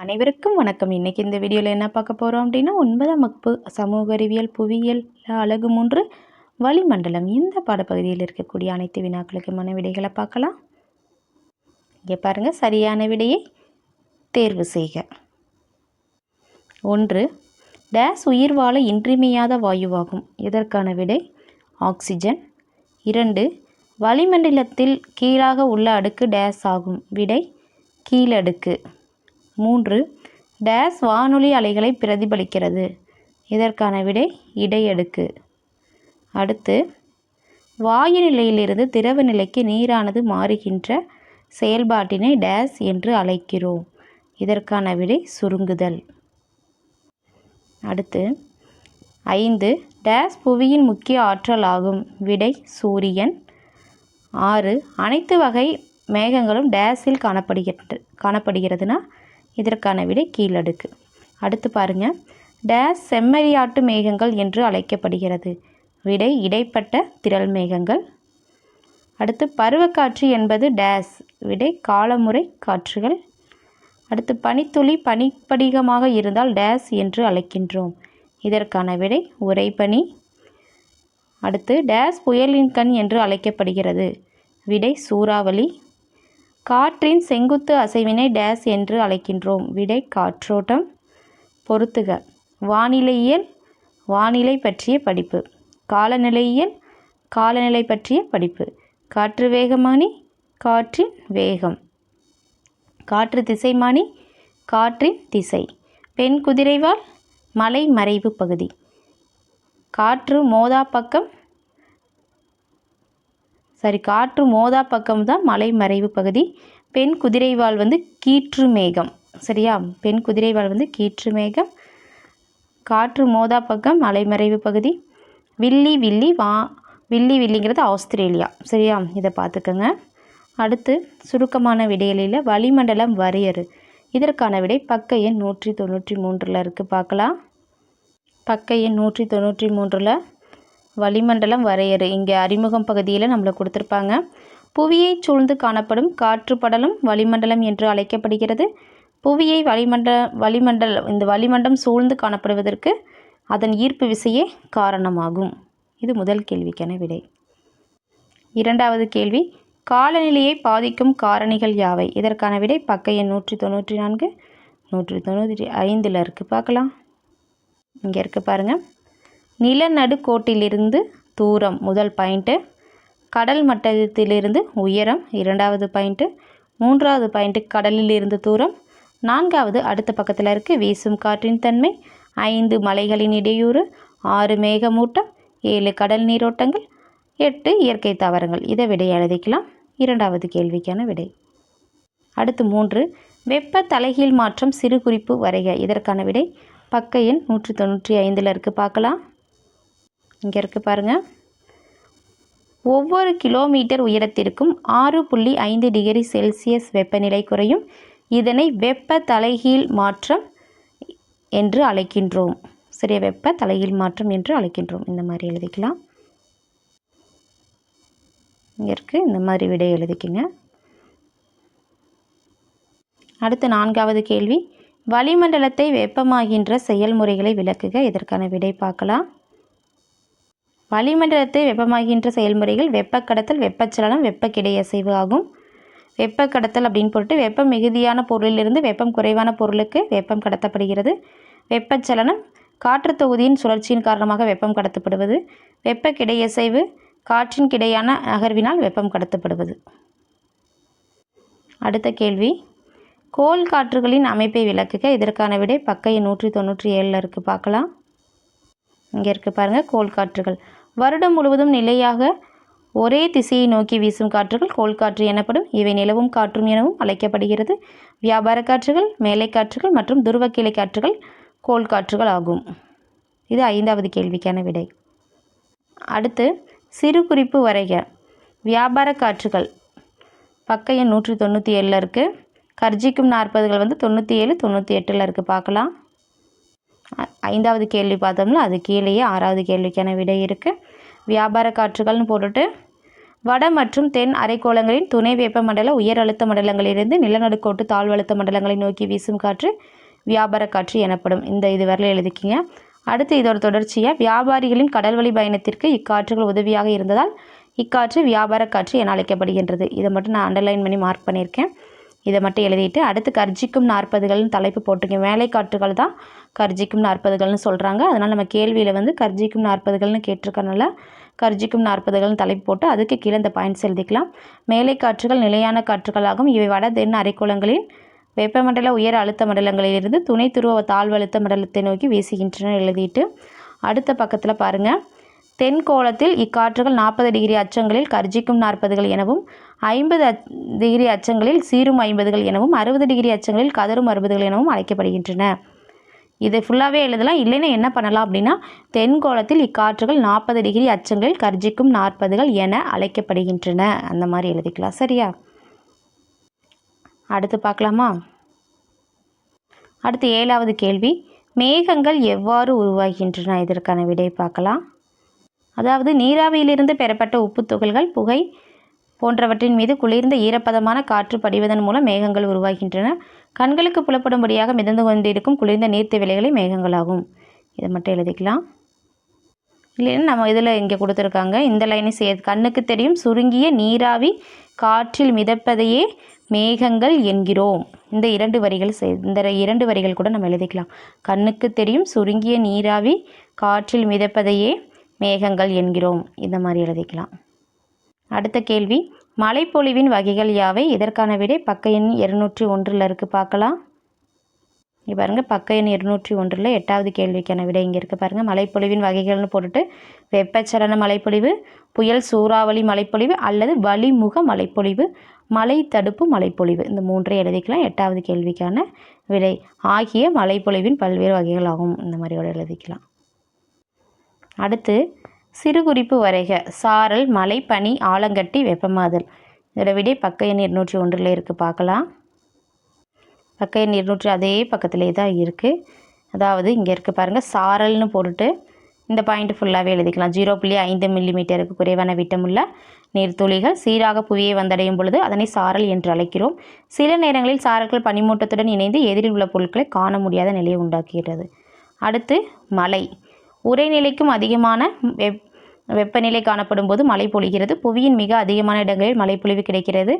அனைவருக்கும் வணக்கம். இன்றைக்கி இந்த வீடியோவில் என்ன பார்க்க போகிறோம் அப்படின்னா 9ஆம் வகுப்பு சமூக அறிவியல் புவியியல் அலகு 3 வளிமண்டலம் இந்த பாடப்பகுதியில் இருக்கக்கூடிய அனைத்து வினாக்களுக்குமான விடைகளை பார்க்கலாம். இங்கே பாருங்கள், சரியான விடையை தேர்வு செய்க. 1. டேஸ் உயிர் வாழ இன்றியமையாத வாயுவாகும். இதற்கான விடை ஆக்சிஜன். 2. வளிமண்டலத்தில் கீழாக உள்ள அடுக்கு டேஸ் ஆகும். விடை கீழடுக்கு. 3. டேஸ் வானொலி அலைகளை பிரதிபலிக்கிறது. இதற்கான விடை இடையடுக்கு. அடுத்து, வாயு நிலையிலிருந்து திரவ நிலைக்கு நீரானது மாறுகின்ற செயல்பாட்டினை டேஸ் என்று அழைக்கிறோம். இதற்கான விடை சுருங்குதல். அடுத்து, 5. டேஸ் புவியின் முக்கிய ஆற்றல் ஆகும். விடை சூரியன். 6. அனைத்து வகை மேகங்களும் டேஸில் காணப்படுகிறதுனா இதற்கான விடை கீழடுக்கு. அடுத்து பாருங்கள், டேஸ் செம்மறியாட்டு மேகங்கள் என்று அழைக்கப்படுகிறது. விடை இடைப்பட்ட திரள் மேகங்கள். அடுத்து, பருவக்காற்று என்பது டேஸ். விடை காலமுறை காற்றுகள். அடுத்து, பனித்துளி பனிப்படிகமாக இருந்தால் டேஸ் என்று அழைக்கின்றோம். இதற்கான விடை உறைபனி. அடுத்து, டேஸ் புயலின் கண் என்று அழைக்கப்படுகிறது. விடை சூறாவளி. காற்றின் செங்குத்து அசைவினை டேஸ் என்று அழைக்கின்றோம். விடை காற்றோட்டம். பொறுத்துக. வானிலையியல் வானிலை பற்றிய படிப்பு. காலநிலையியல் காலநிலை பற்றிய படிப்பு. காற்று வேகமானி காற்றின் வேகம். காற்று திசைமானி காற்றின் திசை. பெண் குதிரைவால் மலை மறைவு பகுதி. காற்று மோதா பக்கம் தான் மலை மறைவு பகுதி. பெண் குதிரைவால் கீற்று மேகம். சரியா? பெண் குதிரைவால் கீற்று மேகம். காற்று மோதா பக்கம் மலைமறைவு பகுதி. வில்லிங்கிறது ஆஸ்திரேலியா. சரியா? இதை பார்த்துக்கோங்க. அடுத்து, சுருக்கமான விடைகளில் வளிமண்டலம் வரையறு. இதற்கான விடை பக்க எண் 193 இருக்குது. பார்க்கலாம். பக்க எண் 193 வளிமண்டலம் வரையறு. இங்கே அறிமுகம் பகுதியில் நம்மளை கொடுத்துருப்பாங்க. புவியை சூழ்ந்து காணப்படும் காற்று படலம் வளிமண்டலம் என்று அழைக்கப்படுகிறது. புவியை இந்த வளிமண்டலம் சூழ்ந்து காணப்படுவதற்கு அதன் ஈர்ப்பு விசையே காரணமாகும். இது முதல் கேள்விக்கான விடை. இரண்டாவது கேள்வி, காலநிலையை பாதிக்கும் காரணிகள் யாவை? இதற்கான விடை பக்க எண் 194 195 இருக்குது. பார்க்கலாம். இங்கே இருக்குது பாருங்கள். நிலநடுக்கோட்டிலிருந்து தூரம் முதல் பாயிண்ட்டு. கடல் மட்டத்திலிருந்து உயரம் இரண்டாவது பாயிண்ட்டு. மூன்றாவது பாயிண்ட்டு கடலில் இருந்து தூரம். நான்காவது அடுத்த பக்கத்தில் இருக்குது வீசும் காற்றின் தன்மை. 5 மலைகளின் இடையூறு. 6 மேகமூட்டம். 7 கடல் நீரோட்டங்கள். 8 இயற்கை தாவரங்கள். இதை விடை எழுதிக்கலாம். இரண்டாவது கேள்விக்கான விடை. அடுத்து 3, வெப்ப தலைகீழ் மாற்றம் சிறு குறிப்பு வரைக. இதற்கான விடை பக்க எண் 195 இருக்குது. பார்க்கலாம். இங்கே இருக்குது பாருங்கள். ஒவ்வொரு கிலோமீட்டர் உயரத்திற்கும் 6.5 டிகிரி செல்சியஸ் வெப்பநிலை குறையும். இதனை வெப்ப தலைகீழ் மாற்றம் என்று அழைக்கின்றோம். சரியா? வெப்ப தலைகீழ் மாற்றம் என்று அழைக்கின்றோம். இந்த மாதிரி எழுதிக்கலாம். இங்கே இருக்குது. இந்த மாதிரி விடை எழுதிக்கங்க. அடுத்து 4வது கேள்வி, வளிமண்டலத்தை வெப்பமாகின்ற செயல்முறைகளை விளக்குக. இதற்கான விடை பார்க்கலாம். வளிமண்டலத்தை வெப்பமாகின்ற செயல்முறைகள் வெப்பக்கடத்தல், வெப்பச்சலனம், வெப்ப கிடையசைவு ஆகும். வெப்பக்கடத்தல் அப்படின்னு போட்டு வெப்பம் மிகுதியான பொருளிலிருந்து வெப்பம் குறைவான பொருளுக்கு வெப்பம் கடத்தப்படுகிறது. வெப்பச்சலனம் காற்று தொகுதியின் சுழற்சியின் காரணமாக வெப்பம் கடத்தப்படுவது. வெப்ப கிடையசைவு காற்றின் கிடையான நகர்வினால் வெப்பம் கடத்தப்படுவது. அடுத்த கேள்வி, கோள் காற்றுகளின் அமைப்பை விளக்குக. இதற்கான விடை பக்க எண் 197 இருக்குது. பார்க்கலாம். இங்கே இருக்குது பாருங்கள். கோள் காற்றுகள் வருடம் முழுவதும் நிலையாக ஒரே திசையை நோக்கி வீசும் காற்றுகள் கோள் காற்று எனப்படும். இவை நிலவும் காற்றும் எனவும் அழைக்கப்படுகிறது. வியாபார காற்றுகள், மேலை காற்றுகள் மற்றும் துருவக்கிளை காற்றுகள் கோள் காற்றுகள் ஆகும். இது 5வது கேள்விக்கான விடை. அடுத்து, சிறு குறிப்பு வரைக. வியாபார காற்றுகள் பக்க எண் 197 இருக்குது. கர்ஜிக்கும் 40கள் 97 98 இருக்குது. பார்க்கலாம். 5வது கேள்வி பார்த்தோம்னா அது கீழேயே 6வது கேள்விக்கான விடை இருக்குது. வியாபார காற்றுகள்னு போட்டுட்டு வட மற்றும் தென் அரைக்கோளங்களின் துணை வெப்பமண்டல உயர் அழுத்த மண்டலங்களிலிருந்து நிலநடுக்கோட்டு தாழ்வழுத்த மண்டலங்களை நோக்கி வீசும் காற்று வியாபார காற்று எனப்படும். இது வரல எழுதிக்கிங்க. அடுத்து இதோட தொடர்ச்சியாக வியாபாரிகளின் கடல்வழி பயணத்திற்கு இக்காற்றுகள் உதவியாக இருந்ததால் இக்காற்று வியாபார காற்று என அழைக்கப்படுகின்றது. இதை மட்டும் நான் அண்டர்லைன் பண்ணி மார்க் பண்ணியிருக்கேன். இதை மட்டும் எழுதிட்டு அடுத்து கர்ஜிக்கும் 40கள்னு தலைப்பு போட்டிருக்கேன். வேலைக்காற்றுகள் தான் கர்ஜிக்கும் 40கள்னு சொல்கிறாங்க. அதனால் நம்ம கேள்வியில் கர்ஜிக்கும் 40கள்னு கேட்டிருக்கனால கர்ஜிக்கும் 40கள்னு தலைப்பு போட்டு அதுக்கு கீழே இந்த பாயிண்ட்ஸ் எழுதிக்கலாம். மேலைக்காற்றுகள் நிலையான காற்றுகளாகும். இவை வட தென் அரைக்கோளங்களின் வெப்பமண்டல உயர் அழுத்த மண்டலங்களிலிருந்து துணை துருவ தாழ்வழுத்த மண்டலத்தை நோக்கி வீசுகின்றன எழுதிட்டு அடுத்த பக்கத்தில் பாருங்கள். தென்கோளத்தில் இக்காற்றுகள் 40 டிகிரி அச்சங்களில் கர்ஜிக்கும் 40கள் எனவும் 50 டிகிரி அச்சங்களில் சீரும் 50கள் எனவும் 60 டிகிரி அச்சங்களில் கதரும் 60கள் எனவும் அழைக்கப்படுகின்றன. இதை ஃபுல்லாகவே எழுதலாம். இல்லைன்னா என்ன பண்ணலாம் அப்படின்னா தென்கோளத்தில் இக்காற்றுகள் 40 டிகிரி அச்சங்களில் கர்ஜிக்கும் 40கள் என அழைக்கப்படுகின்றன அந்த மாதிரி எழுதிக்கலாம். சரியா? அடுத்து பார்க்கலாமா? அடுத்து 7வது கேள்வி, மேகங்கள் எவ்வாறு உருவாகின்றன? இதற்கான விடை பார்க்கலாம். அதாவது நீராவியிலிருந்து பெறப்பட்ட உப்பு துகள்கள் புகை போன்றவற்றின் மீது குளிர்ந்த ஈரப்பதமான காற்று படிவதன் மூலம் மேகங்கள் உருவாகின்றன. கண்களுக்கு புலப்படும்படியாக மிதந்து கொண்டிருக்கும் குளிர்ந்த நீர்த்திவலைகளே மேகங்களாகும். இதை மட்டும் எழுதிக்கலாம். இல்லைன்னா நம்ம இதில் இங்கே கொடுத்துருக்காங்க இந்த லைனை கண்ணுக்கு தெரியும் சுருங்கிய நீராவி காற்றில் மிதப்பதையே மேகங்கள் என்கிறோம். இந்த இரண்டு வரிகள் கூட நம்ம எழுதிக்கலாம். கண்ணுக்கு தெரியும் சுருங்கிய நீராவி காற்றில் மிதப்பதையே மேகங்கள் என்கிறோம். இந்த மாதிரி எழுதிக்கலாம். அடுத்த கேள்வி, மழைப்பொழிவின் வகைகள் யாவை? இதற்கான விடை பக்க எண் 201 இருக்குது. பார்க்கலாம். இங்கே பாருங்கள், பக்க எண் 201 8வது கேள்விக்கான விடை இங்கே இருக்குது பாருங்கள். மழைப்பொழிவின் வகைகள்னு போட்டுட்டு வெப்பச்சலன மழைப்பொழிவு, புயல் சூறாவளி மழைப்பொழிவு அல்லது வளிமுக மழைப்பொழிவு, மழை தடுப்பு மழைப்பொழிவு, இந்த 3ஐ எழுதிக்கலாம். 8வது கேள்விக்கான விடை ஆகிய மழைப்பொழிவின் பல்வேறு வகைகளாகும். இந்த மாதிரியோட எழுதிக்கலாம். அடுத்து சிறுகுறிப்பு வரைக. சாரல், மழை, பனி, ஆலங்கட்டி, வெப்பமாதல். இதோட விடை பக்க எண் 201 இருக்குது. பார்க்கலாம். பக்க எண் 200 அதே பக்கத்திலே தான் இருக்குது. அதாவது இங்கே இருக்குது பாருங்கள், சாரல்னு போட்டுட்டு இந்த பாயிண்ட் ஃபுல்லாகவே எழுதிக்கலாம். 0.5 மில்லிமீட்டருக்கு குறைவான விட்டமுள்ள நீர்த்துளிகள் சீராக புவியை வந்தடையும் பொழுது அதனை சாரல் என்று அழைக்கிறோம். சில நேரங்களில் சாரல்கள் பனிமூட்டத்துடன் இணைந்து எதிரில் உள்ள பொருட்களை காண முடியாத நிலையை உண்டாக்குகிறது. அடுத்து மழை. உறைநிலைக்கும் அதிகமான வெப்பநிலை காணப்படும் போது மழை பொழிகிறது. புவியின் மிக அதிகமான இடங்களில் மழைப்பொழிவு கிடைக்கிறது.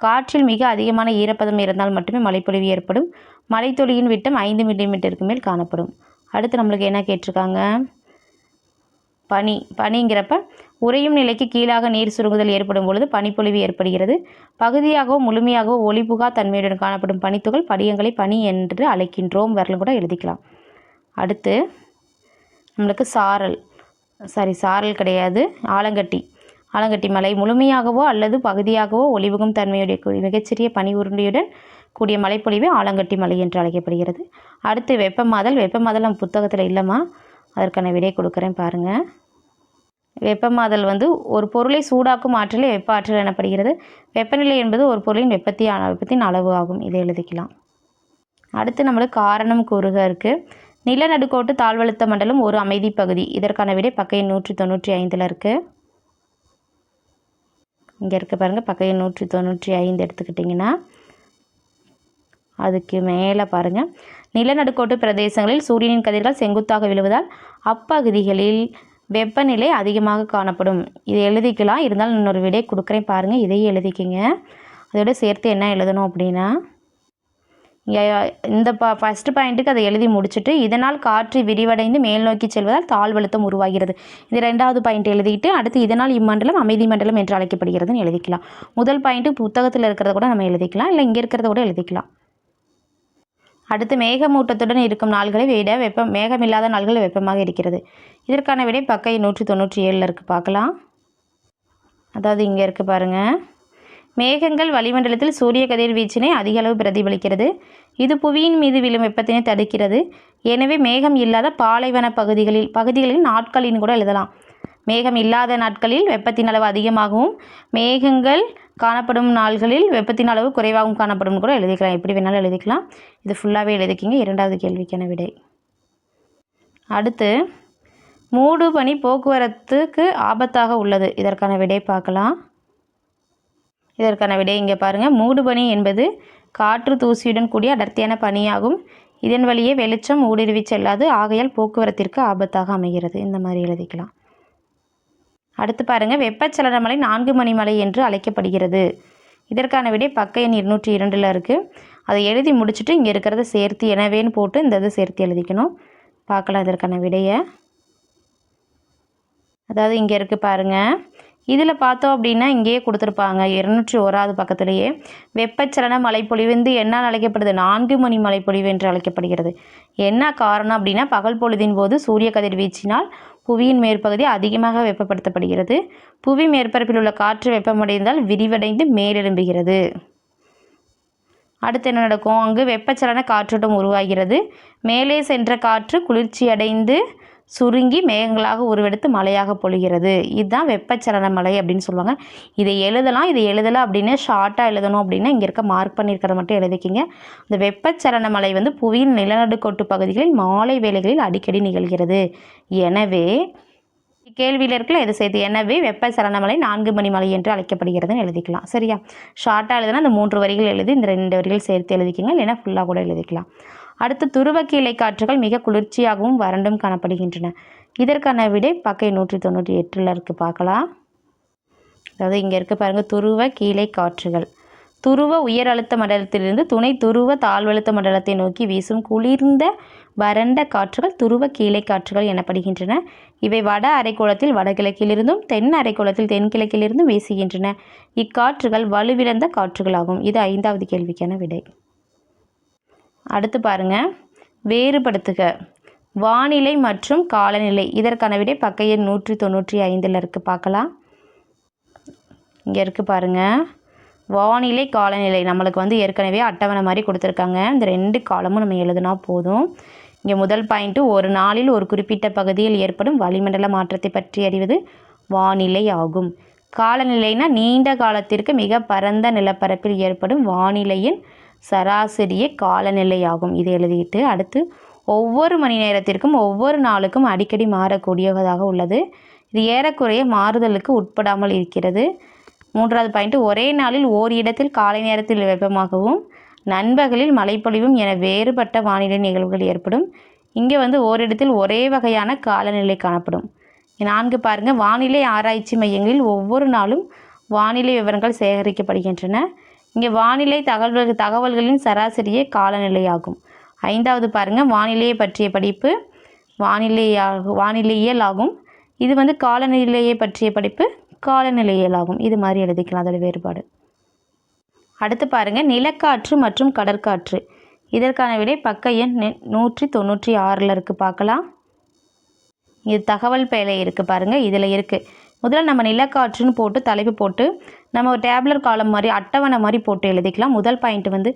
காற்றில் மிக அதிகமான ஈரப்பதம் இருந்தால் மட்டுமே மழைப்பொழிவு ஏற்படும். மழைத்துளியின் விட்டம் 5 மில்லிமீட்டருக்கு மேல் காணப்படும். அடுத்து நம்மளுக்கு என்ன கேட்டிருக்காங்க? பனிங்கிறப்ப உறையும் நிலைக்கு கீழாக நீர் சுருங்குதல் ஏற்படும் பொழுது பனிப்பொழிவு ஏற்படுகிறது. பகுதியாகவோ முழுமையாகவோ ஒளிபுகா தன்மையுடன் காணப்படும் பனித்துகள் படியங்களை பனி என்று அழைக்கின்றோம். வரலும் கூட எழுதிக்கலாம். அடுத்து நம்மளுக்கு சாரல் கிடையாது, ஆலங்கட்டி மலை முழுமையாகவோ அல்லது பகுதியாகவோ ஒளிபுகும் தன்மையுடைய மிகச்சிறிய பனி உருண்டையுடன் கூடிய மழைப்பொழிவு ஆலங்கட்டி மலை என்று அழைக்கப்படுகிறது. அடுத்து வெப்பமாதல் நம்ம புத்தகத்தில் இல்லைம்மா, அதற்கான விடை கொடுக்குறேன் பாருங்கள். வெப்பமாதல் ஒரு பொருளை சூடாக்கும் ஆற்றலை வெப்ப ஆற்றல் எனப்படுகிறது. வெப்பநிலை என்பது ஒரு பொருளின் வெப்பத்தின் அளவு ஆகும். இதை எழுதிக்கலாம். அடுத்து நம்மளுக்கு காரணம் கூறுக இருக்குது. நிலநடுக்கோட்டு தாழ்வழுத்த மண்டலம் ஒரு அமைதி பகுதி. இதற்கான விடை பக்க எண் 195 இருக்குது. இங்கே இருக்குது பாருங்கள், பக்க எண் 195 எடுத்துக்கிட்டிங்கன்னா அதுக்கு மேலே பாருங்கள், நிலநடுக்கோட்டு பிரதேசங்களில் சூரியனின் கதிர்கள் செங்குத்தாக விழுவதால் அப்பகுதிகளில் வெப்பநிலை அதிகமாக காணப்படும். இதை எழுதிக்கலாம். இருந்தாலும் இன்னொரு விடை கொடுக்குறேன் பாருங்கள், இதையும் எழுதிக்கிங்க. அதோட சேர்த்து என்ன எழுதணும் அப்படின்னா, இந்த ஃபஸ்ட்டு பாயிண்ட்டுக்கு அதை எழுதி முடிச்சுட்டு இதனால் காற்று விரிவடைந்து மேல் நோக்கி செல்வதால் தாழ்வழுத்தம் உருவாகிறது. இது 2வது பாயிண்ட் எழுதிட்டு அடுத்து இதனால் இம்மண்டலம் அமைதி மண்டலம் என்று அழைக்கப்படுகிறதுன்னு எழுதிக்கலாம். முதல் பாயிண்ட்டு புத்தகத்தில் இருக்கிறத கூட நம்ம எழுதிக்கலாம், இல்லை இங்கே இருக்கிறத கூட எழுதிக்கலாம். அடுத்து மேகமூட்டத்துடன் இருக்கும் நாள்களை விட மேகமில்லாத நாள்கள் வெப்பமாக இருக்கிறது. இதற்கான விடை பக்க 197 இருக்குது. பார்க்கலாம். அதாவது இங்கே இருக்குது பாருங்கள், மேகங்கள் வளிமண்டலத்தில் சூரிய கதிர்வீச்சினை அதிக அளவு பிரதிபலிக்கிறது. இது புவியின் மீது விழும் வெப்பத்தினை தடுக்கிறது. எனவே மேகம் இல்லாத பாலைவன பகுதிகளின் நாட்களின் கூட எழுதலாம். மேகம் இல்லாத நாட்களில் வெப்பத்தின் அளவு அதிகமாகவும் மேகங்கள் காணப்படும் நாள்களில் வெப்பத்தின் அளவு குறைவாகவும் காணப்படும் கூட எழுதிக்கலாம். எப்படி வேணாலும் எழுதிக்கலாம். இது ஃபுல்லாகவே எழுதிக்கிங்க. 2வது கேள்விக்கான விடை. அடுத்து மூடு பனி போக்குவரத்துக்கு ஆபத்தாக உள்ளது. இதற்கான விடை பார்க்கலாம். இதற்கான விடை இங்கே பாருங்கள். மூடுபனி என்பது காற்று தூசியுடன் கூடிய அடர்த்தியான பனியாகும். இதன் வழியே வெளிச்சம் ஊடுருவி செல்லாது, ஆகையால் போக்குவரத்திற்கு ஆபத்தாக அமைகிறது. இந்த மாதிரி எழுதிக்கலாம். அடுத்து பாருங்கள், வெப்பச்சலன மலை 4 மணி மலை என்று அழைக்கப்படுகிறது. இதற்கான விடை பக்க எண் 202 இருக்குது. அதை எழுதி முடிச்சுட்டு இங்கே இருக்கிறத சேர்த்து எனவேன்னு போட்டு இந்த இதை சேர்த்து எழுதிக்கணும். பார்க்கலாம் இதற்கான விடையை. அதாவது இங்கே இருக்குது பாருங்கள். இதில் பார்த்தோம் அப்படின்னா இங்கேயே கொடுத்துருப்பாங்க 201வது பக்கத்துலேயே. வெப்பச்சலன மழைப்பொழிவு வந்து என்ன அழைக்கப்படுது? 4 மணி மழைப்பொழிவு என்று அழைக்கப்படுகிறது. என்ன காரணம் அப்படின்னா, பகல் பொழுதின் போது சூரிய கதிர்வீச்சினால் புவியின் மேற்பகுதி அதிகமாக வெப்பப்படுத்தப்படுகிறது. புவி மேற்பரப்பில் உள்ள காற்று வெப்பமடைந்தால் விரிவடைந்து மேலெழும்புகிறது. அடுத்து என்ன நடக்கும்? அங்கு வெப்பச்சலன காற்றோட்டம் உருவாகிறது. மேலே சென்ற காற்று குளிர்ச்சியடைந்து சுருங்கி மேகங்களாக உருவெடுத்து மழையாக பொழிகிறது. இதுதான் வெப்பச்சலன மலை அப்படின்னு சொல்லுவாங்க. இதை எழுதலாம், இதை எழுதலை அப்படின்னு ஷார்ட்டாக எழுதணும் அப்படின்னா இங்கே இருக்க மார்க் பண்ணியிருக்கிறத மட்டும் எழுதிக்கிங்க. இந்த வெப்பச்சலன மலை வந்து புவியின் நிலநடுக்கோட்டு பகுதிகளில் மாலை வேளைகளில் அடிக்கடி நிகழ்கிறது. எனவே கேள்வியில் இருக்கல எது சேர்த்து எனவே வெப்பச்சலன மலை 4 மணி மலை என்று அழைக்கப்படுகிறதுன்னு எழுதிக்கலாம். சரியா? ஷார்ட்டாக எழுதுனா அந்த 3 வரிகள் எழுதி இந்த 2 வரிகள் சேர்த்து எழுதிக்கிங்க, இல்லைன்னா ஃபுல்லாக கூட எழுதிக்கலாம். அடுத்து துருவ கீழே காற்றுகள் மிக குளிர்ச்சியாகவும் வறண்டும் காணப்படுகின்றன. இதற்கான விடை பக்க 198 இருக்குது. பார்க்கலாம். அதாவது இங்கே இருக்குது பாருங்கள், துருவ கீழே காற்றுகள். துருவ உயர் அழுத்த மண்டலத்திலிருந்து துணை துருவ தாழ்வழுத்த மண்டலத்தை நோக்கி வீசும் குளிர்ந்த வறண்ட காற்றுகள் துருவ கீழே காற்றுகள் எனப்படுகின்றன. இவை வட அரைக்கோளத்தில் வடகிழக்கிலிருந்தும் தென் அரைக்கோளத்தில் தென்கிழக்கிலிருந்தும் வீசுகின்றன. இக்காற்றுகள் வலுவிழந்த காற்றுகளாகும். இது 5வது கேள்விக்கான விடை. அடுத்து பாருங்கள், வேறுபடுத்துக வானிலை மற்றும் காலநிலை. இதற்கான விடை பக்க எண் 195 இருக்குது. பார்க்கலாம். இங்கே இருக்குது பாருங்கள், வானிலை காலநிலை. நம்மளுக்கு வந்து ஏற்கனவே அட்டவணை மாதிரி கொடுத்துருக்காங்க. இந்த 2 காலமும் நம்ம எழுதுனா போதும். இங்கே முதல் பாயிண்ட்டு, ஒரு நாளில் ஒரு குறிப்பிட்ட பகுதியில் ஏற்படும் வளிமண்டல மாற்றத்தை பற்றி அறிவது வானிலை ஆகும். காலநிலைனா நீண்ட காலத்திற்கு மிக பரந்த நிலப்பரப்பில் ஏற்படும் வானிலையின் சராசரியே காலநிலை ஆகும். இதை எழுதிட்டு அடுத்து, ஒவ்வொரு மணி நேரத்திற்கும் ஒவ்வொரு நாளுக்கும் அடிக்கடி மாறக்கூடியதாக உள்ளது. இது ஏறக்குறைய மாறுதலுக்கு உட்படாமல் இருக்கிறது. 3வது பாயிண்ட், ஒரே நாளில் ஓரிடத்தில் காலை நேரத்தில் வெப்பமாகவும் நண்பகலில் மழைப்பொழிவும் என வேறுபட்ட வானிலை நிகழ்வுகள் ஏற்படும். இங்கே வந்து ஓரிடத்தில் ஒரே வகையான காலநிலை காணப்படும். 4 பாருங்கள், வானிலை ஆராய்ச்சி மையங்களில் ஒவ்வொரு நாளும் வானிலை விவரங்கள் சேகரிக்கப்படுகின்றன. இங்கே வானிலை தகவல்களின் சராசரியே காலநிலையாகும். 5வது பாருங்கள், வானிலையை பற்றிய படிப்பு வானிலையியல் ஆகும். இது வந்து காலநிலையை பற்றிய படிப்பு காலநிலையியல் ஆகும். இது மாதிரி எழுதிக்கலாம், அதோட வேறுபாடு. அடுத்து பாருங்கள், நிலக்காற்று மற்றும் கடற்காற்று. இதற்கான விடை பக்க எண் 196 இருக்குது. பார்க்கலாம். இது தகவல் பேழை இருக்குது பாருங்கள், இதில் இருக்குது. முதல்ல நம்ம நிலக்காற்றுன்னு போட்டு தலைப்பு போட்டு நம்ம ஒரு டேப்லர் காலம் மாதிரி அட்டவணை மாதிரி போட்டு எழுதிக்கலாம். முதல் பாயிண்ட் வந்து,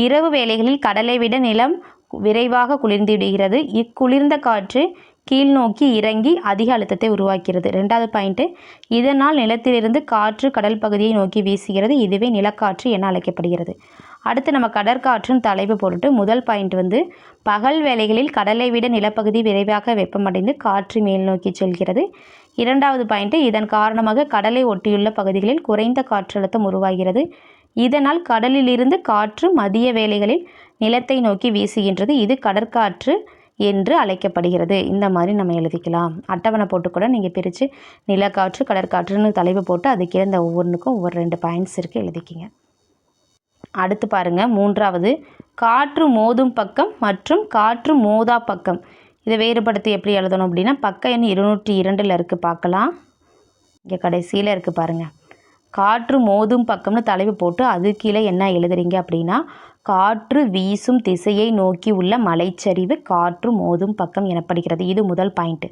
இரவு வேளைகளில் கடலை விட நிலம் விரைவாக குளிர்ந்து விடுகிறது. இக்குளிர்ந்த காற்று கீழ் நோக்கி இறங்கி அதிக அழுத்தத்தை உருவாக்கிறது. 2வது பாயிண்ட்டு, இதனால் நிலத்திலிருந்து காற்று கடல் பகுதியை நோக்கி வீசுகிறது. இதுவே நிலக்காற்று என அழைக்கப்படுகிறது. அடுத்து நம்ம கடற்காற்றுன்னு தலைப்பு போட்டுட்டு முதல் பாயிண்ட் வந்து, பகல் வேளைகளில் கடலை விட நிலப்பகுதி விரைவாக வெப்பமடைந்து காற்று மேல் நோக்கி செல்கிறது. 2வது பாயிண்ட்டு, இதன் காரணமாக கடலை ஒட்டியுள்ள பகுதிகளில் குறைந்த காற்றழுத்தம் உருவாகிறது. இதனால் கடலிலிருந்து காற்று மதிய வேளைகளில் நிலத்தை நோக்கி வீசுகின்றது. இது கடற்காற்று என்று அழைக்கப்படுகிறது. இந்த மாதிரி நம்ம எழுதிக்கலாம். அட்டவணை போட்டு கூட நீங்கள் பிரித்து நிலக்காற்று கடற்காற்றுன்னு தலைப்பு போட்டு அதுக்கே இந்த ஒவ்வொன்றுக்கும் ஒவ்வொரு 2 பாயிண்ட்ஸ் இருக்குது, எழுதிக்கிங்க. அடுத்து பாருங்கள், 3வது, காற்று மோதும் பக்கம் மற்றும் காற்று மோதா பக்கம். இதை வேறுபடுத்தி எப்படி எழுதணும் அப்படின்னா பக்க எண் 202 இருக்குது. பார்க்கலாம். இங்கே கடைசியில் இருக்குது பாருங்கள், காற்று மோதும் பக்கம்னு தலைப்பு போட்டு அது கீழே என்ன எழுதுறீங்க அப்படின்னா, காற்று வீசும் திசையை நோக்கி உள்ள மலைச்சரிவு காற்று மோதும் பக்கம் எனப்படுகிறது. இது முதல் பாயிண்ட்டு.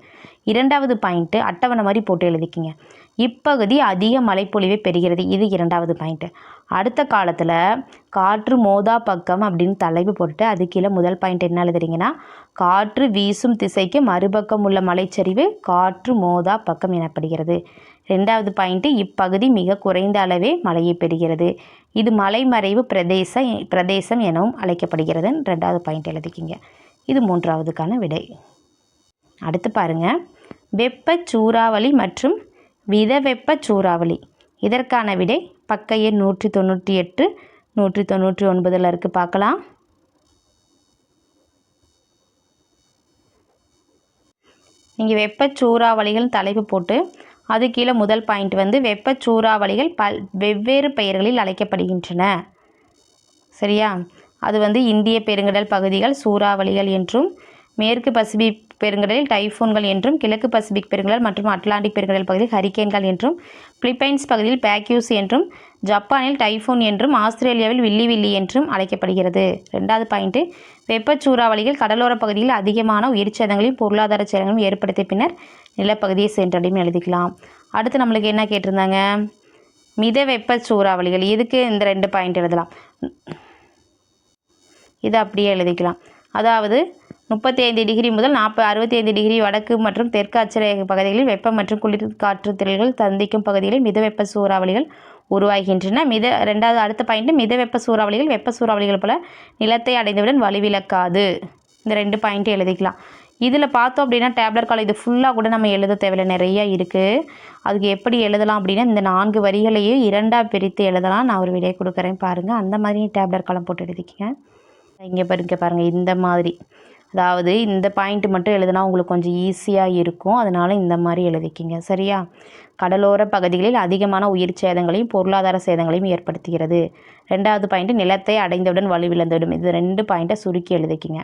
2வது பாயிண்ட்டு அட்டவணை மாதிரி போட்டு எழுதிக்கிங்க. இப்பகுதி அதிக மழைப்பொழிவை பெறுகிறது. இது 2வது பாயிண்ட்டு. அடுத்த காலத்தில் காற்று மோதா பக்கம் அப்படின்னு தலைப்பு போட்டுட்டு அது கீழே முதல் பாயிண்ட் என்ன எழுதுறீங்கன்னா, காற்று வீசும் திசைக்கு மறுபக்கம் உள்ள மலைச்சரிவு காற்று மோதா பக்கம் எனப்படுகிறது. 2வது பாயிண்ட்டு, இப்பகுதி மிக குறைந்த அளவே மழையை பெறுகிறது. இது மலைமறைவு பிரதேசம் எனவும் அழைக்கப்படுகிறது. 2வது பாயிண்ட் எழுதிக்கிங்க. இது 3வதுக்கான விடை. அடுத்து பாருங்கள், வெப்ப சூறாவளி மற்றும் விதவெப்ப சூறாவளி. இதற்கான விடை பக்க எண் 198 199 இருக்குது பார்க்கலாம். நீங்கள் வெப்பச்சூறாவளிகள் தலைப்பு போட்டு அது கீழே முதல் பாயிண்ட் வந்து வெப்பச்சூறாவளிகள் வெவ்வேறு பெயர்களில் அழைக்கப்படுகின்றன. சரியா? அது வந்து இந்திய பெருங்கடல் பகுதிகள் சூறாவளிகள் என்றும், மேற்கு பசிபிக் பெருங்கடலில் டைஃபூன்கள் என்றும், கிழக்கு பசிபிக் பெருங்கடல் மற்றும் அட்லாண்டிக் பெருங்கடல் பகுதியில் ஹரிக்கேன்கள் என்றும், பிலிப்பைன்ஸ் பகுதியில் பேக்யூஸ் என்றும், ஜப்பானில் டைஃபூன் என்றும், ஆஸ்திரேலியாவில் வில்லி வில்லி என்றும் அழைக்கப்படுகிறது. 2வது பாயிண்ட்டு, வெப்பச்சூறாவளிகள் கடலோர பகுதியில் அதிகமான உயிர் சேதங்களையும் பொருளாதார சேதங்களையும் ஏற்படுத்திய பின்னர் நிலப்பகுதியை சென்றடையும் எழுதிக்கலாம். அடுத்து நம்மளுக்கு என்ன கேட்டிருந்தாங்க? மித வெப்ப சூறாவளிகள். இதுக்கு இந்த 2 பாயிண்ட் எழுதலாம். இதை அப்படியே எழுதிக்கலாம். அதாவது 35 டிகிரி முதல் 65 டிகிரி வடக்கு மற்றும் தெற்கு அட்சரேகை பகுதிகளில் வெப்பம் மற்றும் குளிர் காற்று திரள்கள் சந்திக்கும் பகுதிகளில் மிதவெப்ப சூறாவளிகள் உருவாகின்றன. 2வது அடுத்த பாயிண்ட், மிதவெப்ப சூறாவளிகள் வெப்ப சூறாவளிகள் போல நிலத்தை அடைந்தவுடன் வலுவிழக்காது. இந்த 2 பாயிண்ட் எழுதிக்கலாம். இதில் பார்த்தோம் அப்படின்னா டேப்லர் காலம் இது ஃபுல்லாக கூட நம்ம எழுத தேவையில்லை, நிறையா இருக்குது. அதுக்கு எப்படி எழுதலாம் அப்படின்னா இந்த 4 வரிகளையும் 2ஆக பிரித்து எழுதலாம். நான் ஒரு விடை கொடுக்குறேன் பாருங்கள். அந்த மாதிரி டேப்லர் காலம் போட்டு எழுதிக்கங்க. இங்கே பாருங்கள் இந்த மாதிரி. அதாவது இந்த பாயிண்ட் மட்டும் எழுதுனா உங்களுக்கு கொஞ்சம் ஈஸியாக இருக்கும். அதனால் இந்த மாதிரி எழுதிக்கிங்க. சரியா? கடலோர பகுதிகளில் அதிகமான உயிர் சேதங்களையும் பொருளாதார சேதங்களையும் ஏற்படுத்துகிறது. 2வது பாயிண்ட், நிலத்தை அடைந்தவுடன் வலுவிழந்துவிடும். இது 2 பாயிண்ட்டை சுருக்கி எழுதிக்கிங்க,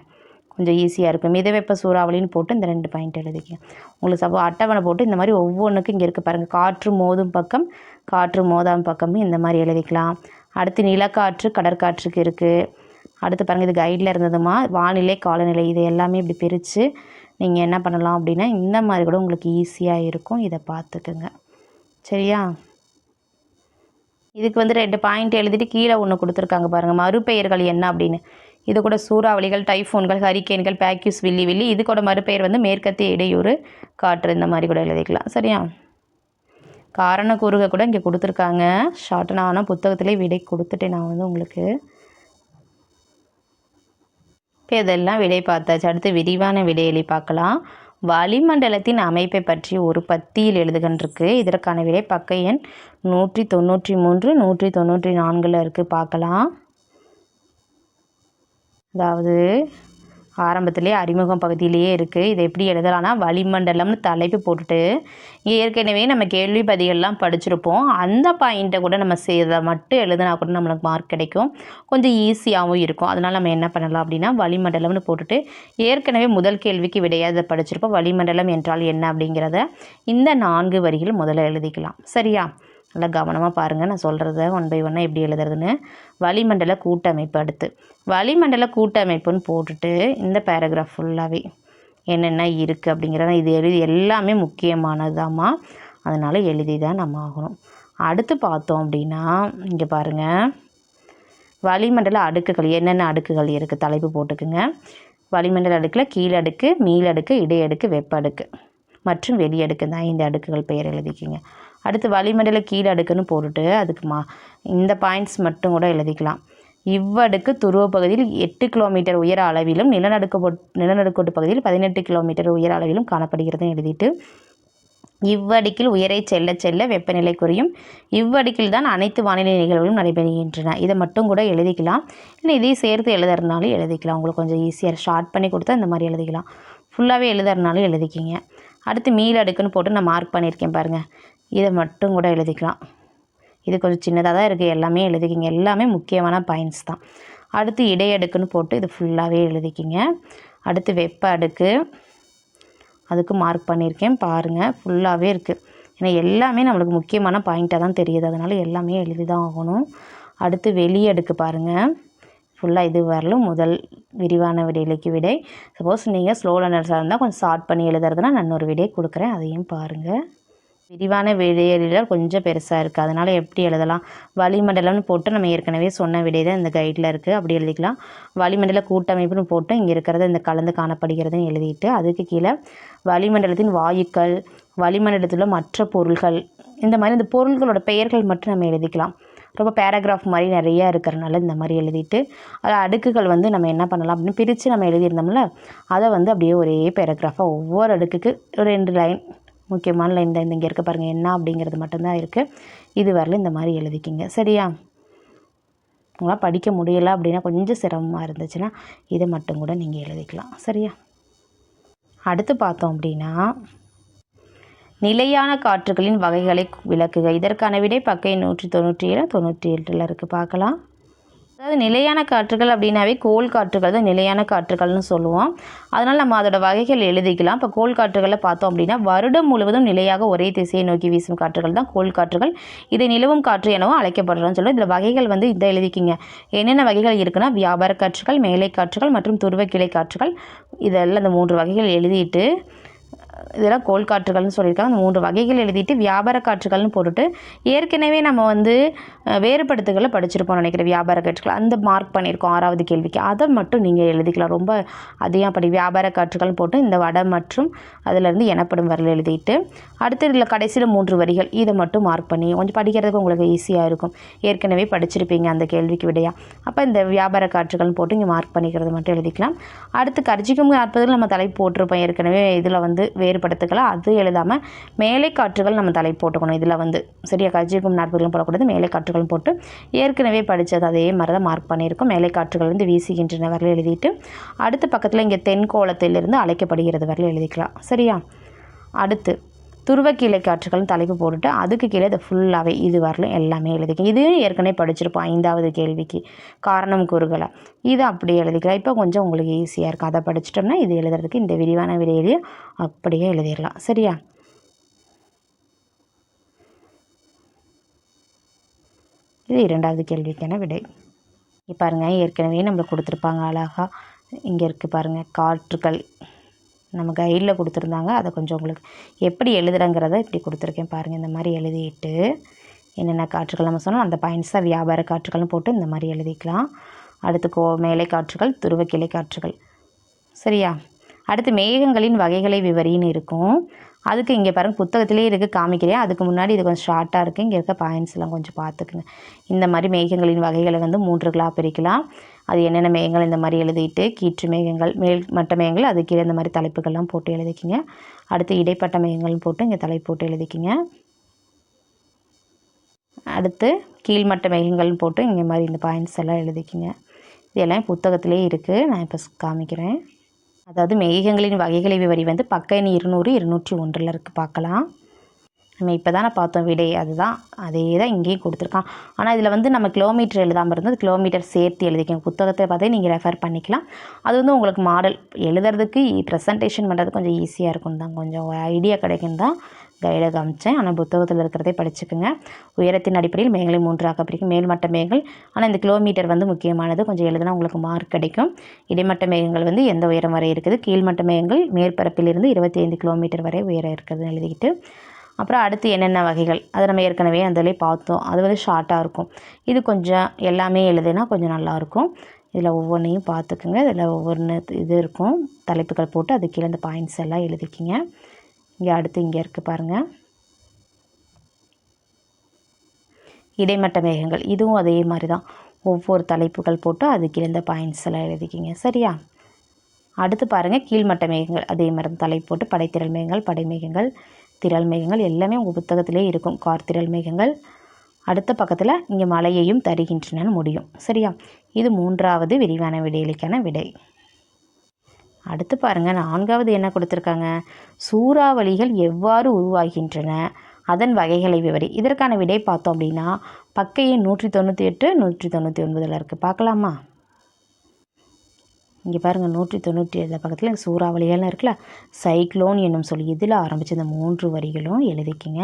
கொஞ்சம் ஈஸியாக இருக்கும். மிதவெப்ப சூறாவளின்னு போட்டு இந்த 2 பாயிண்ட் எழுதிக்கிங்க. உங்களுக்கு அட்டவணை போட்டு இந்த மாதிரி ஒவ்வொன்றுக்கும் இங்கே இருக்குது பாருங்கள். காற்று மோதும் பக்கம், காற்று மோதாம் பக்கமும் இந்த மாதிரி எழுதிக்கலாம். அடுத்து நிலக்காற்று கடற்காற்றுக்கு இருக்குது. அடுத்து பாருங்கள், இது கைடில் இருந்ததுமா வானிலை காலநிலை. இது எல்லாமே இப்படி பிரித்து நீங்கள் என்ன பண்ணலாம் அப்படின்னா இந்த மாதிரி கூட உங்களுக்கு ஈஸியாக இருக்கும். இதை பார்த்துக்குங்க. சரியா? இதுக்கு வந்து 2 பாயிண்ட் எழுதிட்டு கீழே ஒன்று கொடுத்துருக்காங்க பாருங்கள், மறுபெயர்கள் என்ன அப்படின்னு. இது கூட சூறாவளிகள், டைஃபோன்கள், ஹரிக்கேன்கள், பேக்யூஸ், வில்லி வில்லி. இது கூட மறுபெயர் வந்து மேற்கத்திய இடையூறு காற்று. இந்த மாதிரி கூட எழுதிக்கலாம். சரியா? காரண கூறுக கூட இங்கே கொடுத்துருக்காங்க ஷார்ட். நான் ஆனால் புத்தகத்திலே விடை கொடுத்துட்டேன் நான் வந்து உங்களுக்கு. இப்போ இதெல்லாம் விடை பார்த்தாச்சு. அடுத்து விரிவான விடையெளி பார்க்கலாம். வளிமண்டலத்தின் அமைப்பை பற்றி ஒரு பத்தியில் எழுதுகின்றிருக்கு. இதற்கான விடை பக்க எண் 193 194 இருக்குது பார்க்கலாம். அதாவது ஆரம்பத்திலே அறிமுகம் பகுதியிலேயே இருக்குது. இதை எப்படி எழுதலாம்னா வளிமண்டலம்னு தலைப்பு போட்டுட்டு ஏற்கனவே நம்ம கேள்வி பதிகள்லாம் படிச்சிருப்போம். அந்த பாயிண்ட்டை கூட நம்ம செய்கிறத மட்டும் எழுதினா கூட நம்மளுக்கு மார்க் கிடைக்கும். கொஞ்சம் ஈஸியாகவும் இருக்கும். அதனால் நம்ம என்ன பண்ணலாம் அப்படின்னா வளிமண்டலம்னு போட்டுட்டு ஏற்கனவே முதல் கேள்விக்கு விடையாக அதை படிச்சிருப்போம். வளிமண்டலம் என்றால் என்ன அப்படிங்கிறத இந்த 4 வரிகள் முதல்ல எழுதிக்கலாம். சரியா? நல்லா கவனமாக பாருங்கள், நான் சொல்கிறத ஒன் பை ஒன்னாக எப்படி எழுதுறதுன்னு. வளிமண்டல கூட்டமைப்பு. அடுத்து வளிமண்டல கூட்டமைப்புன்னு போட்டுட்டு இந்த பேராகிராஃப் ஃபுல்லாகவே என்னென்ன இருக்குது அப்படிங்கிறத இது எல்லாமே முக்கியமானதாம்மா. அதனால் எழுதி தான் நம்ம ஆகணும். அடுத்து பார்த்தோம் அப்படின்னா இங்கே பாருங்கள், வளிமண்டல அடுக்குகள் என்னென்ன அடுக்குகள் இருக்குது தலைப்பு போட்டுக்குங்க. வளிமண்டல அடுக்கில் கீழடுக்கு, மீளடுக்கு, இடையடுக்கு, வெப்ப அடுக்கு மற்றும் வெளியடுக்கு. இந்த 5 அடுக்குகள் பெயர் எழுதிக்கிங்க. அடுத்து வளிமண்டல கீழடுக்குன்னு போட்டுட்டு அதுக்கு இந்த பாயிண்ட்ஸ் மட்டும் கூட எழுதிக்கலாம். இவ்வடுக்கு துருவ பகுதியில் 8 கிலோமீட்டர் உயர அளவிலும் நிலநடுக்கோட்டு பகுதியில் 18 கிலோமீட்டர் உயர அளவிலும் காணப்படுகிறதுன்னு எழுதிட்டு இவ்வடுக்கில் உயரை செல்ல செல்ல வெப்பநிலை குறையும். இவ்வடுக்கில் தான் அனைத்து வானிலை நிகழ்வுகளும் நடைபெறுகின்றன. இதை மட்டும் கூட எழுதிக்கலாம். இல்லை இதையும் சேர்த்து எழுதுறதுனாலும் எழுதிக்கலாம். உங்களுக்கு கொஞ்சம் ஈஸியாக ஷார்ட் பண்ணி கொடுத்தா இந்த மாதிரி எழுதிக்கலாம். ஃபுல்லாகவே எழுதுறதுனாலும் எழுதிக்கிங்க. அடுத்து மீளடுக்குன்னு போட்டு நான் மார்க் பண்ணியிருக்கேன் பாருங்கள். இதை மட்டும் கூட எழுதிக்கலாம். இது கொஞ்சம் சின்னதாக தான் இருக்குது. எல்லாமே எழுதிக்கிங்க. எல்லாமே முக்கியமான பாயிண்ட்ஸ் தான். அடுத்து இடையடுக்குன்னு போட்டு இது ஃபுல்லாகவே எழுதிக்கிங்க. அடுத்து வெப்ப அடுக்கு, அதுக்கு மார்க் பண்ணியிருக்கேன் பாருங்கள். ஃபுல்லாகவே இருக்குது. ஏன்னா எல்லாமே நம்மளுக்கு முக்கியமான பாயிண்ட்டாக தான் தெரியுது. அதனால் எல்லாமே எழுதி தான் ஆகணும். அடுத்து வெளியடுக்கு பாருங்கள். ஃபுல்லாக இது வரலும் முதல் விரிவான விடையிலைக்கு விடை. சப்போஸ் நீங்கள் ஸ்லோ லேர்னர்ஸாக இருந்தால் கொஞ்சம் ஷார்ட் பண்ணி எழுதுறதுனா நான் இன்னொரு விடை கொடுக்குறேன், அதையும் பாருங்கள். விரிவான விடையெல்லாம் கொஞ்சம் பெருசாக இருக்குது. அதனால் எப்படி எழுதலாம்? வளிமண்டலம்னு போட்டு நம்ம ஏற்கனவே சொன்ன விடை தான் இந்த கைடில் இருக்குது, அப்படி எழுதிக்கலாம். வளிமண்டல கூட்டமைப்புன்னு போட்டு இங்கே இருக்கிறத இந்த கலந்து காணப்படுகிறதுன்னு எழுதிட்டு அதுக்கு கீழே வளிமண்டலத்தின் வாயுக்கள், வளிமண்டலத்தில் மற்ற பொருள்கள், இந்த மாதிரி இந்த பொருள்களோட பெயர்கள் மட்டும் நம்ம எழுதிக்கலாம். ரொம்ப பேராகிராஃப் மாதிரி நிறையா இருக்கிறனால இந்த மாதிரி எழுதிட்டு அது அடுக்குகள் வந்து நம்ம என்ன பண்ணலாம் அப்படின்னு பிரித்து நம்ம எழுதியிருந்தோம்ல, அதை வந்து அப்படியே ஒரே பேராகிராஃபாக ஒவ்வொரு அடுக்குக்கு 2 லைன் முக்கியமான இந்த இங்கே இருக்க பாருங்கள் என்ன அப்படிங்கிறது மட்டும்தான் இருக்குது. இது வரல இந்த மாதிரி எழுதிக்கிங்க. சரியா? உங்களால் படிக்க முடியலை அப்படின்னா கொஞ்சம் சிரமமாக இருந்துச்சுன்னா இதை மட்டும் கூட நீங்கள் எழுதிக்கலாம். சரியா? அடுத்து பார்த்தோம் அப்படின்னா நிலையான காற்றுகளின் வகைகளை விளக்குக. இதற்கான விடை பக்கை 197 98 இருக்குது. பார்க்கலாம். அதாவது நிலையான காற்றுகள் அப்படின்னாவே கோள் காற்றுகள் தான் நிலையான காற்றுகள்னு சொல்லுவோம். அதனால் நம்ம அதோட வகைகள் எழுதிக்கலாம். இப்போ கோள் காற்றுகளில் பார்த்தோம் அப்படின்னா வருடம் முழுவதும் நிலையாக ஒரே திசையை நோக்கி வீசும் காற்றுகள் தான் கோள் காற்றுகள். இதை நிலவும் காற்று எனவும் அழைக்கப்படுறோம்னு சொல்லுவோம். இதில் வகைகள் வந்து இதை எழுதிக்கிங்க. என்னென்ன வகைகள் இருக்குன்னா வியாபார காற்றுகள், மேலை காற்றுகள் மற்றும் துருவ கிளை காற்றுகள். இதெல்லாம் இந்த 3 வகைகள் எழுதிட்டு இதெல்லாம் கோள் காற்றுகள்னு சொல்லியிருக்காங்க. அந்த 3 வகைகள் எழுதிட்டு வியாபார காற்றுகள்னு போட்டுட்டு ஏற்கனவே நம்ம வந்து வேறுபடுத்துகளை படிச்சிருப்போம் நினைக்கிறேன். வியாபார காற்றுகள் அந்த மார்க் பண்ணியிருக்கோம் 6வது கேள்விக்கு. அதை மட்டும் நீங்கள் எழுதிக்கலாம். ரொம்ப அதிகமாக வியாபார காற்றுகள்னு போட்டு இந்த வட மற்றும் அதிலேருந்து எனப்படும் வரல எழுதிட்டு அடுத்து இதில் கடைசியில் 3 வரிகள் இதை மட்டும் மார்க் பண்ணி கொஞ்சம் படிக்கிறதுக்கு உங்களுக்கு ஈஸியாக இருக்கும். ஏற்கனவே படிச்சிருப்பீங்க அந்த கேள்விக்கு விடையா. அப்போ இந்த வியாபார காற்றுகள்னு போட்டு இங்கே மார்க் பண்ணிக்கிறது மட்டும் எழுதிக்கலாம். அடுத்து கர்ஜிக்கும் 40 நம்ம தலைப்பு போட்டிருப்போம் ஏற்கனவே. இதில் வந்து வேறுபடுத்துக்கலாம். அது எழுதாமல் மேலை காற்றுகள் நம்ம தலைப்பு போட்டுக்கணும். இதில் வந்து சரியா கர்ஜிக்கும் 40 போடக்கூடாது. மேலை காற்றுகள் போட்டு ஏற்கனவே படித்தது அதே மாதிரி தான் மார்க் பண்ணியிருக்கோம். மேலை காற்றுகள் வந்து வீசுகின்றன வரல எழுதிட்டு அடுத்த பக்கத்தில் இங்கே தென்கோளத்திலிருந்து அழைக்கப்படுகிறது வரல எழுதிக்கலாம். சரியா? அடுத்து துருவக்கிளை காற்றுகள்னு தலைப்பு போட்டுட்டு அதுக்கு கீழே இதை ஃபுல்லாகவே இது வரலும் எல்லாமே எழுதிக்கலாம். இதுவும் ஏற்கனவே படிச்சிருப்போம் 5வது கேள்விக்கு காரணம் கூறுகளை. இது அப்படியே எழுதிக்கலாம். இப்போ கொஞ்சம் உங்களுக்கு ஈஸியாக இருக்கும். அதை படிச்சிட்டோம்னா இது எழுதுறதுக்கு இந்த விரிவான விடையிலேயே அப்படியே எழுதிடலாம். சரியா? இது 2வது கேள்விக்கான விடை. இப்போ பாருங்கள் ஏற்கனவே நம்மளுக்கு கொடுத்துருப்பாங்க அழகாக. இங்கே இருக்குது பாருங்கள் காற்றுகள் நம்ம கைடில் கொடுத்துருந்தாங்க. அதை கொஞ்சம் உங்களுக்கு எப்படி எழுதுறங்கிறத இப்படி கொடுத்துருக்கேன் பாருங்கள். இந்த மாதிரி எழுதிட்டு என்னென்ன காற்றுகள் நம்ம சொன்னோம் அந்த பாயிண்ட்ஸ் தான் வியாபார காற்றுகள்னு போட்டு இந்த மாதிரி எழுதிக்கலாம். அடுத்து மேலை காற்றுகள், துருவ கிளை காற்றுகள். சரியா? அடுத்து மேகங்களின் வகைகளை விவரின்னு இருக்கும். அதுக்கு இங்கே பாருங்கள் புத்தகத்திலே இருக்குது காமிக்கிறேன். அதுக்கு முன்னாடி இது கொஞ்சம் ஷார்ட்டாக இருக்குது. இங்கே இருக்க பாயிண்ட்ஸ்லாம் கொஞ்சம் பார்த்துக்குங்க. இந்த மாதிரி மேகங்களின் வகைகளை வந்து 3 பிரிக்கலாம். அது என்னென்ன மேகங்கள் இந்த மாதிரி எழுதிட்டு கீற்று மேகங்கள், மேல் மட்ட மேகங்கள், அது கீழே இந்த மாதிரி தலைப்புகள்லாம் போட்டு எழுதிக்கிங்க. அடுத்து இடைப்பட்ட மேகங்கள்னு போட்டு இங்கே தலைப்பு போட்டு எழுதிக்கிங்க. அடுத்து கீழ்மட்ட மேகங்கள்னு போட்டு இங்கே மாதிரி இந்த பாயிண்ட்ஸ் எல்லாம் எழுதிக்கிங்க. இதெல்லாம் புத்தகத்திலே இருக்குது. நான் இப்போ காமிக்கிறேன். அதாவது மேகங்களின் வகைகளை விவரி வந்து பக்க எண் 200 201 இருக்குது. பார்க்கலாம். நம்ம இப்போ தானே பார்த்தோம் விடை. அதுதான் அதே தான் இங்கேயும் கொடுத்துருக்கான். ஆனால் இதில் வந்து நம்ம கிலோமீட்டர் எழுதாமல் இருந்தது கிலோமீட்டர் சேர்த்து எழுதிக்கோங்க. புத்தகத்தை பார்த்தே நீங்கள் ரெஃபர் பண்ணிக்கலாம். அது வந்து உங்களுக்கு மாடல் எழுதுறதுக்கு ப்ரெசன்டேஷன் பண்ணுறது கொஞ்சம் ஈஸியாக இருக்கும் தான். கொஞ்சம் ஐடியா கிடைக்கும் தான் கைடை காமிச்சேன். ஆனால் புத்தகத்தில் இருக்கிறதே படிச்சுக்குங்க. உயரத்தின் அடிப்படையில் மேகங்களை 3ஆக பிரிக்கும். மேல்மட்ட மேகங்கள் ஆனால் இந்த கிலோமீட்டர் வந்து முக்கியமானது. கொஞ்சம் எழுதுனா உங்களுக்கு மார்க் கிடைக்கும். இடைமட்ட மேகங்கள் வந்து எந்த உயரம் வரை இருக்குது. கீழ்மட்ட மேகங்கள் மேற்பரப்பிலிருந்து 25 கிலோமீட்டர் வரை உயரம் இருக்குதுன்னு எழுதிக்கிட்டு அப்புறம் அடுத்து என்னென்ன வகைகள் அதை நம்ம ஏற்கனவே அதிலே பார்த்தோம். அது வந்து ஷார்ட்டாக இருக்கும். இது கொஞ்சம் எல்லாமே எழுதுனா கொஞ்சம் நல்லாயிருக்கும். இதில் ஒவ்வொன்றையும் பார்த்துக்குங்க. இதில் ஒவ்வொன்று இது இருக்கும் தலைப்புகள் போட்டு அது கீழே இந்த பாயிண்ட்ஸ் எல்லாம் எழுதிக்கிங்க. இங்கே அடுத்து இங்கே இருக்குது பாருங்கள் இடைமட்ட மேகங்கள். இதுவும் அதே மாதிரி தான் ஒவ்வொரு தலைப்புகள் போட்டு அது கீழே இந்த பாயிண்ட்ஸ் எல்லாம் எழுதிக்கிங்க. சரியா? அடுத்து பாருங்கள் கீழ்மட்ட மேகங்கள். அதே மாதிரி தலைப்பு போட்டு படைத்திரள் மேகங்கள், படை மேகங்கள், திரள் மேகங்கள் எல்லாமே உங்கள் புத்தகத்திலே இருக்கும். கார்த்திரள் மேகங்கள். அடுத்த பக்கத்தில் இங்கே மழையையும் தருகின்றனன்னு முடியும். சரியா? இது 3வது விரிவான விடைகளுக்கான விடை. அடுத்து பாருங்கள் 4வது என்ன கொடுத்துருக்காங்க. சூறாவளிகள் எவ்வாறு உருவாகின்றன அதன் வகைகளை விவரி. இதற்கான விடை பார்த்தோம் அப்படின்னா பக்க எண் 198 199 இருக்குது. பார்க்கலாமா? இங்கே பாருங்கள் 197 பக்கத்தில் சூறாவளிகள்லாம் இருக்குல்ல சைக்ளோன் என்னும் சொல்லி இதில் ஆரம்பித்து இந்த 3 வரிகளும் எழுதிக்கிங்க.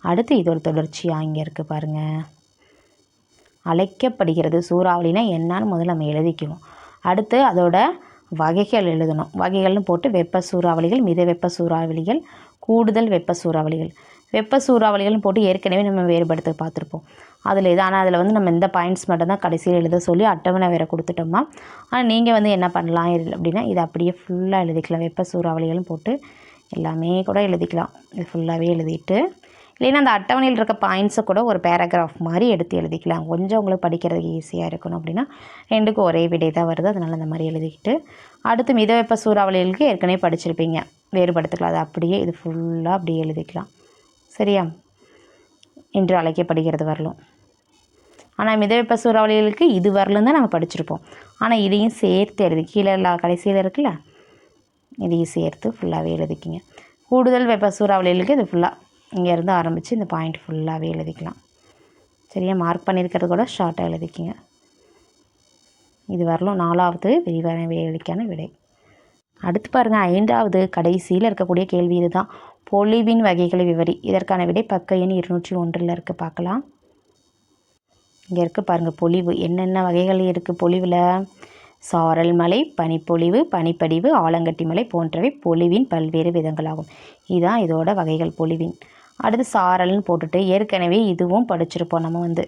அடுத்து இது ஒரு தொடர்ச்சியாக இங்கே இருக்குது பாருங்கள் அழைக்கப்படுகிறது. சூறாவளினா என்னான்னு முதல்ல நம்ம எழுதிக்கணும். அடுத்து அதோட வகைகள் எழுதணும். வகைகள்னு போட்டு வெப்ப சூறாவளிகள், மித வெப்ப சூறாவளிகள், கூடுதல் வெப்ப சூறாவளிகள். வெப்ப சூறாவளிகள்னு போட்டு ஏற்கனவே நம்ம வேறுபடுத்த பார்த்துருப்போம். அதில் இது ஆனால் அதில் வந்து நம்ம இந்த பாயிண்ட்ஸ் மட்டும்தான் கடைசியில் எழுத சொல்லி அட்டவணை வேறு கொடுத்துட்டோமா. ஆனால் நீங்கள் வந்து என்ன பண்ணலாம் அப்படின்னா இதை அப்படியே ஃபுல்லாக எழுதிக்கலாம். வெப்ப சூறாவளிகள்னு போட்டு எல்லாமே கூட எழுதிக்கலாம். இது ஃபுல்லாகவே எழுதிட்டு இல்லைன்னா அந்த அட்டவணையில் இருக்க பாயிண்ட்ஸை கூட ஒரு பேராகிராஃப் மாதிரி எடுத்து எழுதிக்கலாம். கொஞ்சம் உங்களுக்கு படிக்கிறதுக்கு ஈஸியாக இருக்கணும் அப்படின்னா 2க்கும் ஒரே விடை தான் வருது. அதனால் அந்த மாதிரி எழுதிக்கிட்டு அடுத்து மித வெப்ப சூறாவளிகளுக்கு ஏற்கனவே படிச்சிருப்பீங்க. வேறுபடுத்திக்கலாம். அது அப்படியே இது ஃபுல்லாக அப்படியே எழுதிக்கலாம். சரியா? என்று அழைக்கப்படுகிறது வரலும். ஆனால் மிதவெப்ப சூறாவளிகளுக்கு இது வரலும் தான் நம்ம படிச்சிருப்போம். ஆனால் இதையும் சேர்த்து எழுதி கீழே கடைசியில் இருக்குல்ல, இதையும் சேர்த்து ஃபுல்லாகவே எழுதிக்கிங்க. கூடுதல் வெப்ப சூறாவளிகளுக்கு இது ஃபுல்லாக இங்கேருந்து ஆரம்பித்து இந்த பாயிண்ட் ஃபுல்லாகவே எழுதிக்கலாம். சரியா? மார்க் பண்ணியிருக்கிறது கூட ஷார்ட்டாக எழுதிக்கிங்க. இது வரலும் 4வது விரிவான விடைகளுக்கான விடை. அடுத்து பாருங்கள், 5வது கடைசியில் இருக்கக்கூடிய கேள்வி இதுதான். பொழிவின் வகைகளை விவரி. இதற்கான விடை பக்க எண் 201 இருக்குது. பார்க்கலாம். இங்கே இருக்குது பாருங்கள், பொழிவு என்னென்ன வகைகள் இருக்குது பொழிவில். சாரல் மலை, பனிப்பொழிவு, பனிப்படிவு, ஆலங்கட்டி மலை போன்றவை பொழிவின் பல்வேறு விதங்களாகும். இதுதான் இதோட வகைகள் பொழிவின். அடுத்து சாரல்னு போட்டுட்டு ஏற்கனவே இதுவும் படிச்சிருப்போம் நம்ம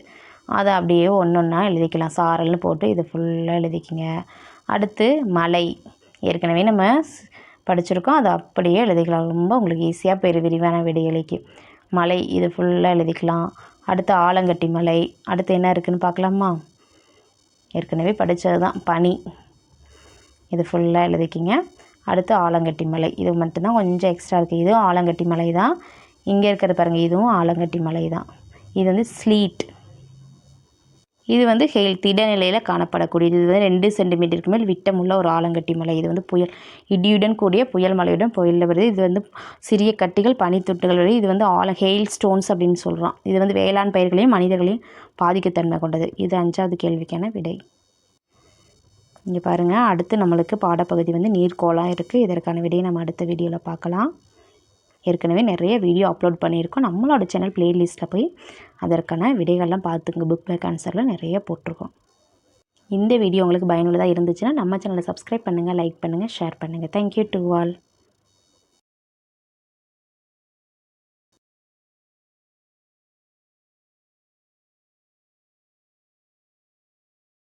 அதை அப்படியே ஒன்றா எழுதிக்கலாம். சாரல்னு போட்டு இது ஃபுல்லாக எழுதிக்கிங்க. அடுத்து மலை ஏற்கனவே நம்ம படிச்சிருக்கோம், அதை அப்படியே எழுதிக்கலாம். ரொம்ப உங்களுக்கு ஈஸியாக விரிவான விடையளிக்கு மலை இது ஃபுல்லாக எழுதிக்கலாம். அடுத்து ஆலங்கட்டி மலை. அடுத்து என்ன இருக்குதுன்னு பார்க்கலாமா? ஏற்கனவே படித்தது தான் பனி, இது ஃபுல்லாக எழுதிக்கிங்க. அடுத்து ஆலங்கட்டி மலை, இது மட்டும்தான் கொஞ்சம் எக்ஸ்ட்ரா இருக்குது. இதுவும் ஆலங்கட்டி மலை தான். இங்கே இருக்கிறது பாருங்கள், இதுவும் ஆலங்கட்டி மலை தான். இது ஸ்லீட், இது ஹெயில் திடநிலையில் காணப்படக்கூடியது. இது 2 சென்டிமீட்டருக்கு மேல் விட்டமுள்ள ஒரு ஆலங்கட்டி மலை. இது புயல் இடியுடன் கூடிய புயல் மலையுடன் புயலில் வருது. இது சிறிய கட்டிகள் பனித்துட்டுகள் வருது. இது ஹெயில் ஸ்டோன்ஸ் அப்படின்னு சொல்கிறோம். இது வேளாண் பயிர்களையும் மனிதர்களையும் பாதிக்கத்தன்மை கொண்டது. இது 5வது கேள்விக்கான விடை. இங்கே பாருங்கள், அடுத்து நம்மளுக்கு பாடப்பகுதி நீர்க்கோளம் இருக்குது. இதற்கான விடையை நம்ம அடுத்த வீடியோவில் பார்க்கலாம். ஏற்கனவே நிறைய வீடியோ அப்லோட் பண்ணியிருக்கோம். நம்மளோட சேனல் ப்ளேலிஸ்ட்டில் போய் அதற்கான விடைகள்லாம் பார்த்துங்க. புக் பேக் ஆன்சரில் நிறைய போட்டிருக்கோம். இந்த வீடியோ உங்களுக்கு பயனுள்ளதாக இருந்துச்சுன்னா நம்ம சேனலை சப்ஸ்கிரைப் பண்ணுங்கள், லைக் பண்ணுங்கள், ஷேர் பண்ணுங்கள். Thank you to all.